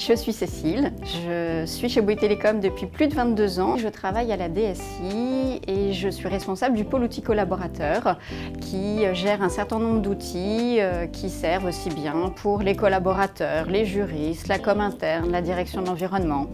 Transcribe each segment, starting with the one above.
Je suis Cécile, je suis chez Bouygues Telecom depuis plus de 22 ans. Je travaille à la DSI et je suis responsable du pôle outils collaborateurs qui gère un certain nombre d'outils qui servent aussi bien pour les collaborateurs, les juristes, la com interne, la direction de l'environnement.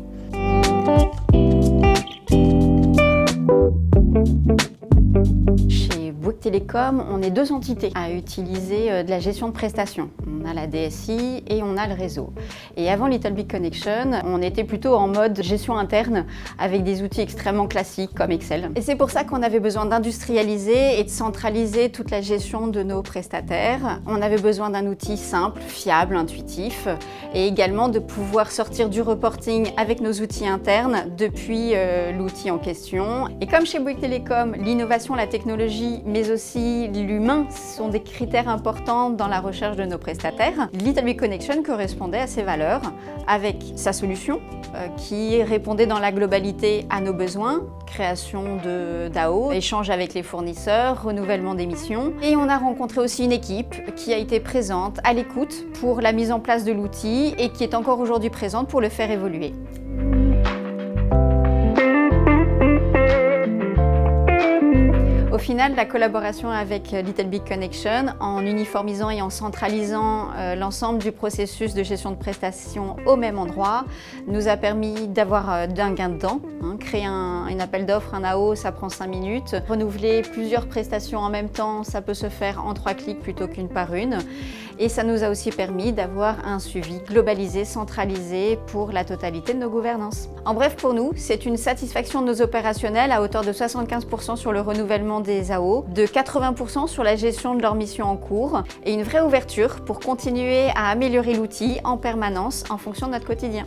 Chez Bouygues Telecom, on est deux entités à utiliser de la gestion de prestations. On a la DSI et on a le réseau. Et avant Little Big Connection, on était plutôt en mode gestion interne avec des outils extrêmement classiques comme Excel. Et c'est pour ça qu'on avait besoin d'industrialiser et de centraliser toute la gestion de nos prestataires. On avait besoin d'un outil simple, fiable, intuitif et également de pouvoir sortir du reporting avec nos outils internes depuis l'outil en question. Et comme chez Bouygues Telecom, l'innovation, la technologie, mais aussi l'humain sont des critères importants dans la recherche de nos prestataires. Little Big Connection correspondait à ces valeurs avec sa solution qui répondait dans la globalité à nos besoins, création de DAO, échange avec les fournisseurs, renouvellement des missions. Et on a rencontré aussi une équipe qui a été présente à l'écoute pour la mise en place de l'outil et qui est encore aujourd'hui présente pour le faire évoluer. Au final, la collaboration avec Little Big Connection, en uniformisant et en centralisant l'ensemble du processus de gestion de prestations au même endroit, nous a permis d'avoir un gain de temps. Créer un appel d'offres, un AO, ça prend 5 minutes. Renouveler plusieurs prestations en même temps, ça peut se faire en 3 clics plutôt qu'une par une. Et ça nous a aussi permis d'avoir un suivi globalisé, centralisé pour la totalité de nos gouvernances. En bref, pour nous, c'est une satisfaction de nos opérationnels à hauteur de 75% sur le renouvellement des AO, de 80% sur la gestion de leurs missions en cours et une vraie ouverture pour continuer à améliorer l'outil en permanence en fonction de notre quotidien.